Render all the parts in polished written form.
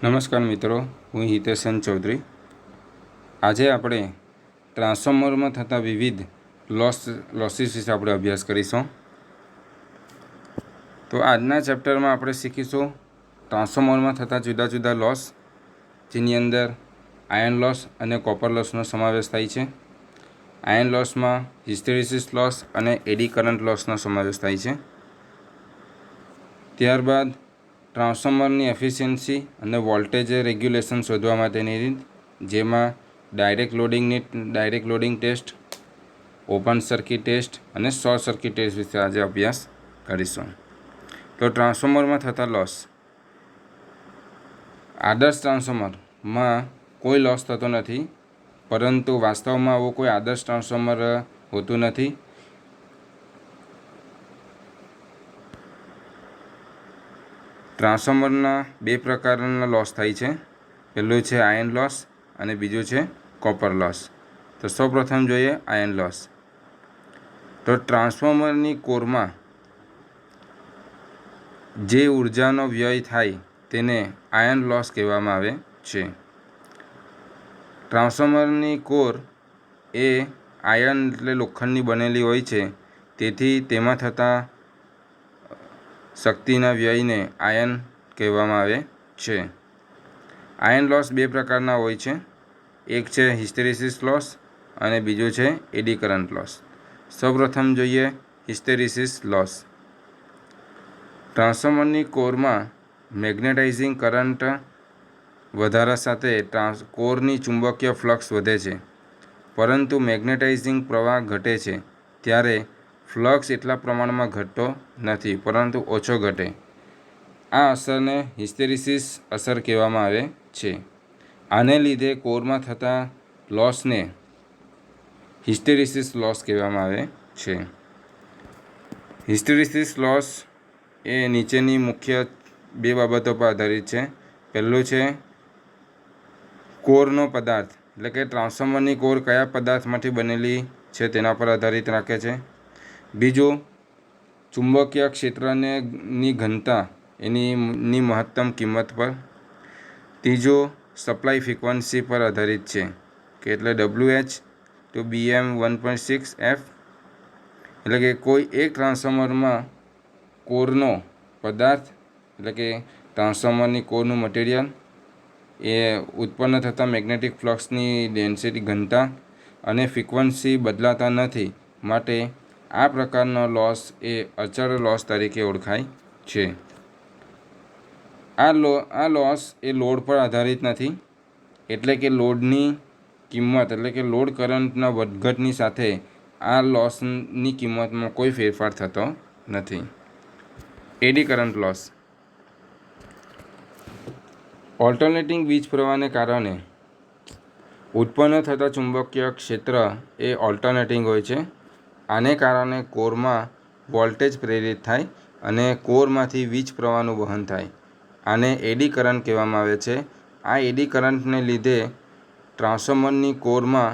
નમસ્કાર મિત્રો, હું હિતેશન ચૌધરી। આજે આપણે ટ્રાન્સફોર્મરમાં થતા વિવિધ લોસીસ વિશે આપણે અભ્યાસ કરીશું। તો આજના ચેપ્ટરમાં આપણે શીખીશું ટ્રાન્સફોર્મરમાં થતા જુદા જુદા લોસ, જેની અંદર આયર્ન લોસ અને કોપર લોસનો સમાવેશ થાય છે। આયર્ન લોસમાં હિસ્ટેરેસિસ લોસ અને એડી કરંટ લોસનો સમાવેશ થાય છે। ત્યારબાદ ટ્રાન્સફોર્મરની એફિશિયન્સી અને વોલ્ટેજ રેગ્યુલેશન શોધવા માટેની રીત, જેમાં direct loading test, open circuit test અને શોર્ટ સર્કિટ ટેસ્ટ વિશે આજે અભ્યાસ કરીશું। તો ટ્રાન્સફોર્મરમાં થતા લોસ, આદર્શ ટ્રાન્સફોર્મરમાં કોઈ લોસ થતો નથી, પરંતુ વાસ્તવમાં આવો કોઈ આદર્શ ટ્રાન્સફોર્મર હોતું નથી। ટ્રાન્સફોર્મરના બે પ્રકારના લોસ થાય છે। પહેલું છે આયર્ન લોસ અને બીજું છે કોપર લોસ। તો સૌપ્રથમ જોઈએ આયર્ન લોસ। તો ટ્રાન્સફોર્મરની કોરમાં જે ઉર્જાનો વ્યય થાય તેને આયર્ન લોસ કહેવામાં આવે છે। ટ્રાન્સફોર્મરની કોર એ આયર્ન એટલે લોખંડની બનેલી હોય છે, તેથી તેમાં થતા શક્તિના વ્યયને આયર્ન કહેવામાં આવે છે। આયર્ન લોસ બે પ્રકારના હોય છે, એક છે હિસ્ટેરેસિસ લોસ અને બીજું છે એડી કરંટ લોસ। સૌપ્રથમ જોઈએ હિસ્ટેરેસિસ લોસ। ટ્રાન્સફોર્મરની કોરમાં મેગ્નેટાઇઝિંગ કરંટ વધારા સાથે કોરની ચુંબકીય ફ્લક્સ વધે છે, પરંતુ મેગ્નેટાઇઝિંગ પ્રવાહ ઘટે છે ત્યારે ફ્લક્સ એટલા પ્રમાણમાં ઘટતો નથી, પરંતુ ઓછો ઘટે। આ અસરને હિસ્ટેરેસિસ અસર કહેવામાં આવે છે। આને લીધે કોરમાં થતા લોસને હિસ્ટેરેસિસ લોસ કહેવામાં આવે છે। હિસ્ટેરેસિસ લોસ એ નીચેની મુખ્ય બે બાબતો પર આધારિત છે। પહેલું છે કોરનો પદાર્થ, એટલે કે ટ્રાન્સફોર્મરની કોર કયા પદાર્થમાંથી બનેલી છે તેના પર આધારિત રાખે છે। બીજું ચુંબકીય ક્ષેત્રની ઘનતા એની મહત્તમ કિંમત પર। ત્રીજો સપ્લાય ફ્રીક્વન્સી પર આધારિત છે, કે એટલે WH to BM 1.6F, એટલે કે કોઈ એક ટ્રાન્સફોર્મરમાં કોરનો પદાર્થ, એટલે કે ટ્રાન્સફોર્મરની કોરનું મટીરિયલ એ ઉત્પન્ન થતા મેગ્નેટિક ફ્લક્સની ડેન્સિટી ઘનતા અને ફ્રીક્વન્સી બદલાતા નથી, માટે આ પ્રકારનો લોસ એ અચળ લોસ તરીકે ઓળખાય છે। આ લોસ એ લોડ પર આધારિત નથી, એટલે કે લોડની કિંમત, એટલે કે લોડ કરંટના વધઘટની સાથે આ લોસની કિંમતમાં કોઈ ફેરફાર થતો નથી। એડી કરંટ લોસ, ઓલ્ટરનેટિંગ વીજ પ્રવાહને કારણે ઉત્પન્ન થતા ચુંબકીય ક્ષેત્ર એ ઓલ્ટરનેટિંગ હોય છે। આને કારણે કોરમાં વોલ્ટેજ પ્રેરિત થાય અને કોરમાંથી વીજ પ્રવાહનું વહન થાય। આને એડી કરંટ કહેવામાં આવે છે। આ એડી કરંટને લીધે ટ્રાન્સફોર્મરની કોરમાં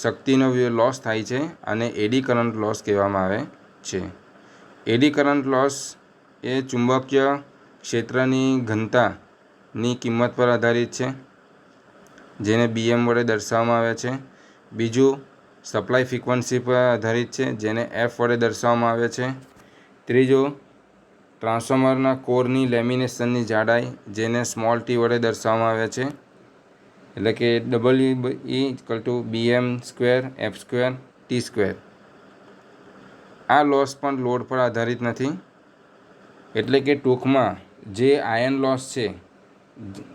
શક્તિનો લોસ થાય છે અને એડી કરંટ લોસ કહેવામાં આવે છે। એડી કરંટ લોસ એ ચુંબકીય ક્ષેત્રની ઘનતાની કિંમત પર આધારિત છે, જેને BM વડે દર્શાવવામાં આવે છે। બીજું સપ્લાય ફ્રીક્વન્સી પર આધારિત છે, જેને F વડે દર્શાવવામાં આવે છે। ત્રીજું ટ્રાન્સફોર્મરના કોરની લેમિનેશનની જાડાઈ, જેને સ્મોલ t વડે દર્શાવવામાં આવે છે, એટલે કે WE=BM²F²T²। આ લોસ પણ લોડ પર આધારિત નથી, એટલે કે ટૂંકમાં જે આયર્ન લોસ છે,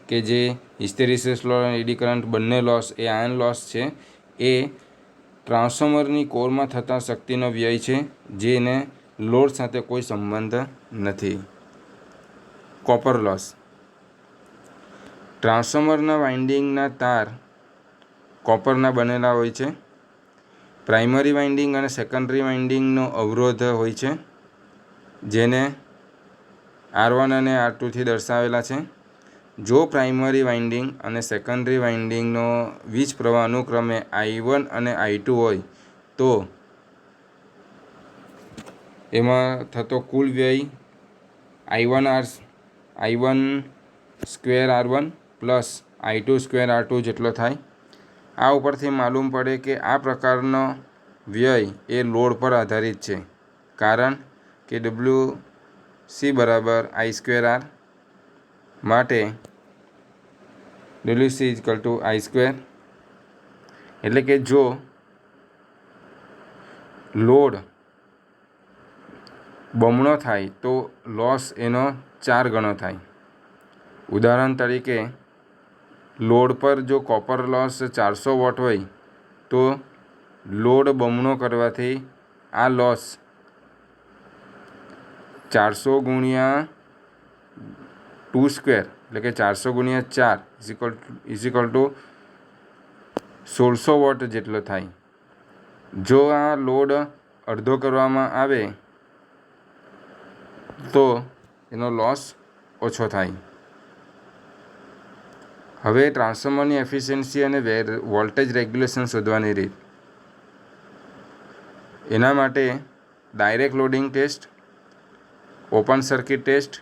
કે જે હિસ્ટેરેસિસ લોસ અને એડી કરંટ બંને લોસ એ આયર્ન લોસ છે, એ ટ્રાન્સફોર્મરની કોરમાં થતા શક્તિનો વ્યય છે, જેને લોડ સાથે કોઈ સંબંધ નથી। કોપર લોસ, ટ્રાન્સફોર્મરના વાઇન્ડિંગના તાર કોપરના બનેલા હોય છે। પ્રાઇમરી વાઇન્ડિંગ અને સેકન્ડરી વાઇન્ડિંગનો અવરોધ હોય છે, જેને R1 અને R2 થી દર્શાવેલા છે। જો પ્રાઇમરી વાઇન્ડિંગ અને સેકન્ડરી વાઇન્ડિંગનો વીજ પ્રવાહ અનુક્રમે I1 અને I2 હોય તો એમાં થતો કુલ વ્યય I1 square R1 plus I2 square R2 જેટલો થાય. આ ઉપરથી માલુમ પડે કે આ પ્રકારનો વ્યય એ લોડ પર આધારિત છે, કારણ કે WC બરાબર I સ્ક્વેર R માટે WC ઇઝિકલ ટુ I સ્ક્વેર. એટલે કે જો લોડ બમણો થાય તો લોસ એનો 4 ગણો થાય. ઉદાહરણ તરીકે લોડ પર જો કોપર લોસ 400 વોટ હોય તો લોડ બમણો કરવાથી આ લોસ 400 ગુણ્યા 2 સ્ક્વેર એટલે કે 400 ગુણ્યા 4 ઇઝિકલ ટુ 1600 વોટ જેટલો થાય. જો આ લોડ અડધો કરવામાં આવે તો એનો લોસ ઓછો થાય. હવે ટ્રાન્સફોર્મરની એફિશિયન્સી અને વોલ્ટેજ રેગ્યુલેશન શોધવાની રીત. એના માટે direct loading test, open circuit test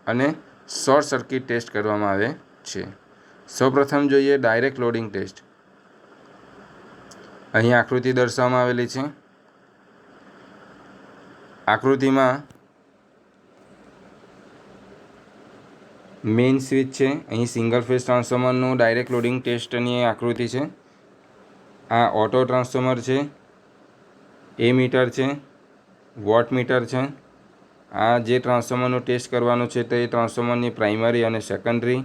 અને શોર્ટ સર્કિટ ટેસ્ટ કરવામાં આવે છે. સૌપ્રથમ જોઈએ ડાયરેક્ટ લોડિંગ ટેસ્ટ. અહીં આકૃતિ દર્શાવવામાં આવેલી છે. આકૃતિમાં મેઇન સ્વિચ છે. અહીં સિંગલ ફેઝ ટ્રાન્સફોર્મરનું ડાયરેક્ટ લોડિંગ ટેસ્ટની આકૃતિ છે. આ ઓટો ટ્રાન્સફોર્મર છે, એ મીટર છે, વોટ મીટર છે. આ જે ટ્રાન્સફોર્મરનું ટેસ્ટ કરવાનું છે તે ટ્રાન્સફોર્મરની પ્રાઇમરી અને સેકન્ડરી.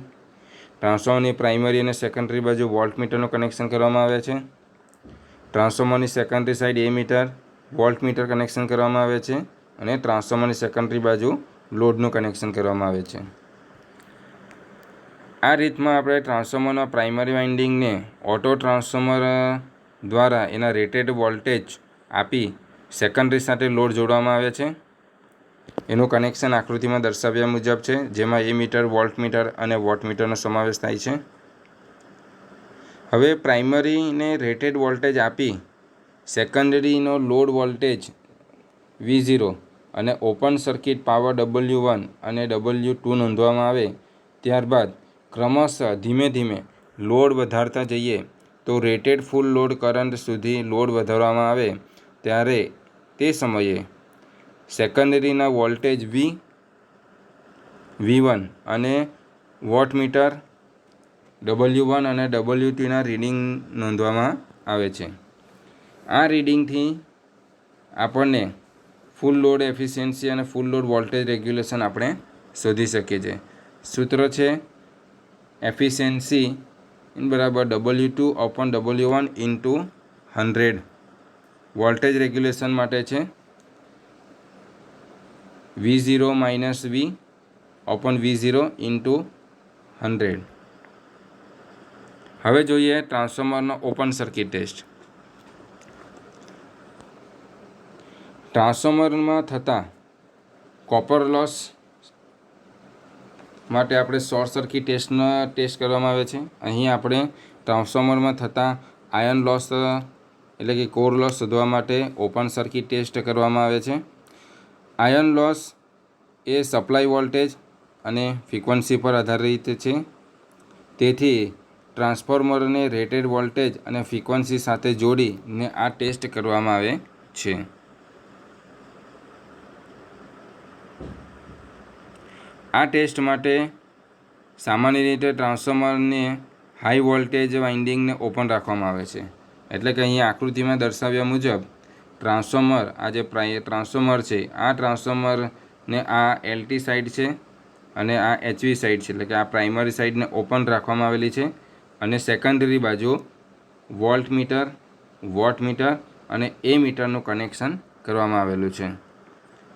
ટ્રાન્સફોર્મરની પ્રાઇમરી અને સેકન્ડરી બાજુ વોલ્ટ મીટરનું કનેક્શન કરવામાં આવે છે. ટ્રાન્સફોર્મરની સેકન્ડરી સાઈડ એ મીટર, વોલ્ટ મીટર કનેક્શન કરવામાં આવે છે અને ટ્રાન્સફોર્મરની સેકન્ડરી બાજુ લોડનું કનેક્શન કરવામાં આવે છે. આ રીતમાં આપણે ટ્રાન્સફોર્મરના પ્રાઇમરી વાઇન્ડિંગને ઓટો ટ્રાન્સફોર્મર દ્વારા એના રેટેડ વોલ્ટેજ આપી સેકન્ડરી સાથે લોડ જોડવામાં આવે છે. એનું કનેક્શન આકૃતિમાં દર્શાવ્યા મુજબ છે, જેમાં એ મીટર, વોલ્ટ મીટર અને વોટ મીટરનો સમાવેશ થાય છે. હવે પ્રાઇમરીને રેટેડ વોલ્ટેજ આપી સેકન્ડરીનો લોડ વોલ્ટેજ V0 અને ઓપન સર્કિટ પાવર W1 અને W2 નોંધવામાં આવે, ત્યારબાદ ક્રમશઃ ધીમે ધીમે લોડ વધારતા જઈએ તો રેટેડ ફૂલ લોડ કરંટ સુધી લોડ વધારવામાં આવે ત્યારે તે સમયે સેકન્ડરીના વોલ્ટેજ V1 અને વોટ મીટર W1 અને W2ના રીડિંગ નોંધવામાં આવે છે. આ રીડિંગથી આપણને ફૂલ લોડ એફિશિયન્સી અને ફૂલ લોડ વોલ્ટેજ રેગ્યુલેશન આપણે શોધી શકીએ છીએ. સૂત્ર છે એફિશિયન્સી બરાબર W2 upon W1 into 100. Voltage regulation માટે છે V0 minus V upon V0 into 100. હવે જોઈએ ટ્રાન્સફોર્મરનો ઓપન સર્કિટ ટેસ્ટ. ટ્રાન્સફોર્મરમાં થતા કોપર લોસ માટે આપણે શોર્ટ સર્કિટ ટેસ્ટ કરવામાં આવે છે. અહીં આપણે ટ્રાન્સફોર્મરમાં થતા આયર્ન લોસ એટલે કે કોર લોસ શોધવા માટે ઓપન સર્કિટ ટેસ્ટ કરવામાં આવે છે. આયર્ન લોસ એ સપ્લાય વોલ્ટેજ અને ફ્રીક્વન્સી પર આધારિત છે. તેથી ટ્રાન્સફોર્મરને રેટેડ વોલ્ટેજ અને ફ્રીક્વન્સી સાથે જોડીને આ ટેસ્ટ કરવામાં આવે છે. આ ટેસ્ટ માટે સામાન્ય રીતે ટ્રાન્સફોર્મરને હાઈ વોલ્ટેજ વાઇન્ડિંગને ઓપન રાખવામાં આવે છે. એટલે કે અહીં આકૃતિમાં દર્શાવ્યા મુજબ ટ્રાન્સફોર્મર, આ જે ટ્રાન્સફોર્મર છે, આ ટ્રાન્સફોર્મરને આ LT સાઈડ છે અને આ HV સાઈડ છે, એટલે કે આ પ્રાઇમરી સાઈડને ઓપન રાખવામાં આવેલી છે અને સેકન્ડરી બાજુ વોલ્ટ મીટર, વોટ મીટર અને એ મીટરનું કનેક્શન કરવામાં આવેલું છે.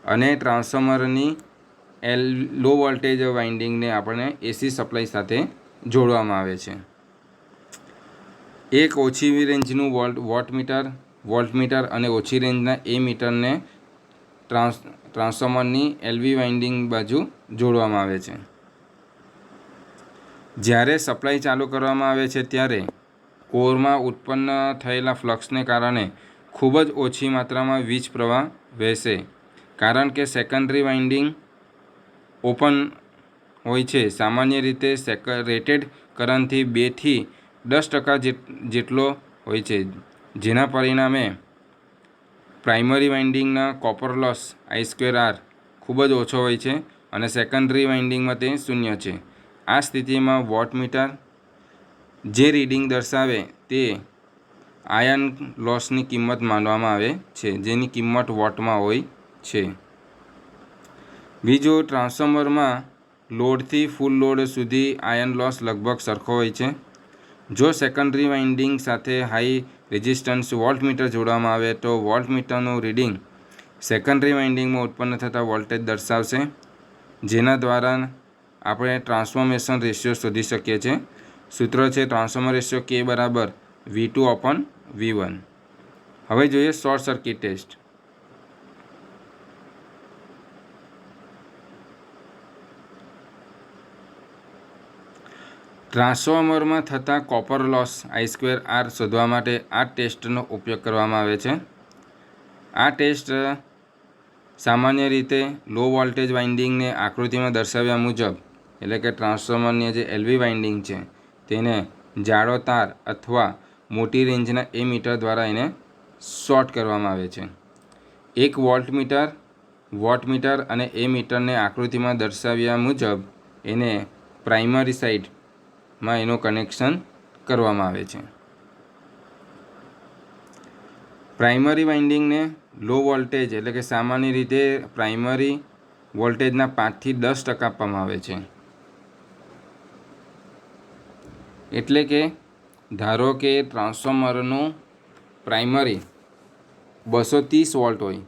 અને ટ્રાન્સફોર્મરની લો વોલ્ટેજ વાઇન્ડિંગને આપણે AC સપ્લાય સાથે જોડવામાં આવે છે. એક ઓછી રેન્જનું વોટ મીટર અને ઓછી રેન્જના એ મીટરને ટ્રાન્સફોર્મરની LV વાઇન્ડિંગ બાજુ જોડવામાં આવે છે. જ્યારે સપ્લાય ચાલુ કરવામાં આવે છે ત્યારે કોરમાં ઉત્પન્ન થયેલા ફ્લક્સને કારણે ખૂબ જ ઓછી માત્રામાં વીજ પ્રવાહ વહેશે, કારણ કે સેકન્ડરી વાઇન્ડિંગ ઓપન હોય છે સામાન્ય રીતે રેટેડ કરંટથી 2 થી 10% જેટલો હોય છે, જેના પરિણામે પ્રાઇમરી વાઇન્ડિંગના કોપર લોસ I²R ખૂબ જ ઓછો હોય છે અને સેકન્ડરી વાઇન્ડિંગમાં તે 0 છે. આ સ્થિતિમાં વોટમીટર જે રીડિંગ દર્શાવે તે આયર્ન લોસની કિંમત માનવામાં આવે છે, જેની કિંમત વોટમાં હોય છે. બીજું, ટ્રાન્સફોર્મરમાં લોડથી ફૂલ લોડ સુધી આયર્ન લોસ લગભગ સરખો હોય છે. જો સેકન્ડરી વાઇન્ડિંગ સાથે હાઈ રેઝિસ્ટન્સ વોલ્ટમીટર જોડવામાં આવે તો વોલ્ટમીટરનું રીડિંગ સેકન્ડરી વાઇન્ડિંગમાં ઉત્પન્ન થતા વોલ્ટેજ દર્શાવશે, જેના દ્વારા આપણે ટ્રાન્સફોર્મેશન રેશિયો શોધી શકીએ છીએ. સૂત્ર છે ટ્રાન્સફોર્મર રેશિયો K બરાબર V2/V1. હવે જોઈએ શોર્ટ સર્કિટ ટેસ્ટ. ટ્રાન્સફોર્મરમાં થતા કોપર લોસ I²R શોધવા માટે આ ટેસ્ટનો ઉપયોગ કરવામાં આવે છે. આ ટેસ્ટ સામાન્ય રીતે લો વોલ્ટેજ વાઇન્ડિંગને આકૃતિમાં દર્શાવ્યા મુજબ, એટલે કે ટ્રાન્સફોર્મરની જે LV વાઇન્ડિંગ છે તેને જાડો તાર અથવા મોટી રેન્જના એમીટર દ્વારા એને શોર્ટ કરવામાં આવે છે. એક વોટમીટર અને એમીટરને આકૃતિમાં દર્શાવ્યા મુજબ એને પ્રાઇમરી સાઇડમાં એનું કનેક્શન કરવામાં આવે છે. પ્રાઇમરી વાઇન્ડિંગને લો વોલ્ટેજ એટલે કે સામાન્ય રીતે પ્રાઇમરી વોલ્ટેજના 5 થી 10% આપવામાં આવે છે. એટલે કે ધારો કે ટ્રાન્સફોર્મરનું પ્રાઇમરી 230 વોલ્ટ હોય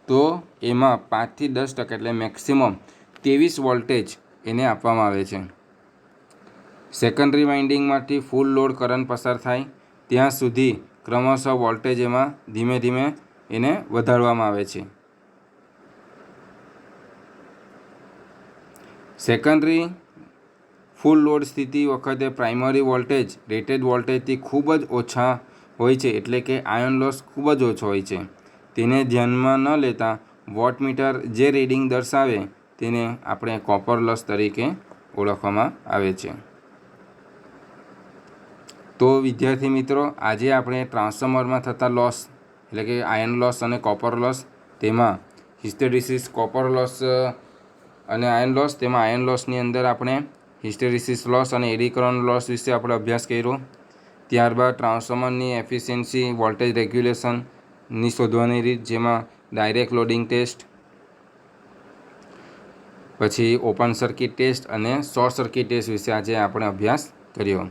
તો એમાં 5 થી 10% એટલે મેક્સિમમ 23 વોલ્ટેજ એને આપવામાં આવે છે. સેકન્ડરી વાઇન્ડિંગમાંથી ફૂલ લોડ કરંટ પસાર થાય ત્યાં સુધી ક્રમશઃ વોલ્ટેજ એમાં ધીમે ધીમે એને વધારવામાં આવે છે. સેકન્ડરી ફૂલ લોડ સ્થિતિ વખતે પ્રાઇમરી વોલ્ટેજ રેટેડ વોલ્ટેજથી ખૂબ જ ઓછા હોય છે, એટલે કે આયર્ન લોસ ખૂબ જ ઓછો હોય છે. તેને ધ્યાનમાં ન લેતા વોટમીટર જે રીડિંગ દર્શાવે તેને આપણે કોપર લોસ તરીકે ઓળખવામાં આવે છે. તો વિદ્યાર્થી મિત્રો, આજે આપણે ટ્રાન્સફોર્મરમાં થતા લોસ એટલે કે આયર્ન લોસ અને કોપર લોસ, તેમાં હિસ્ટેરિસિસ, કોપર લોસ અને આયર્ન લોસ, તેમાં આયર્ન લોસની અંદર આપણે હિસ્ટેરિસિસ લોસ અને એડી કરંટ લોસ વિશે આપણે અભ્યાસ કર્યો. ત્યારબાદ ટ્રાન્સફોર્મરની એફિશિયન્સી, વોલ્ટેજ રેગ્યુલેશનની શોધવાની રીત, જેમાં ડાયરેક્ટ લોડિંગ ટેસ્ટ, પછી ઓપન સર્કિટ ટેસ્ટ અને શોર્ટ સર્કિટ ટેસ્ટ વિશે આજે આપણે અભ્યાસ કર્યો.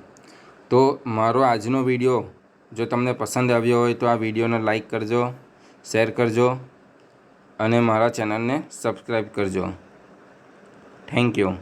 તો મારો આજનો વિડીયો જો તમને પસંદ આવ્યો હોય તો આ વિડીયોને લાઈક કરજો, શેર કરજો અને મારા ચેનલને સબસ્ક્રાઈબ કરજો. Thank you.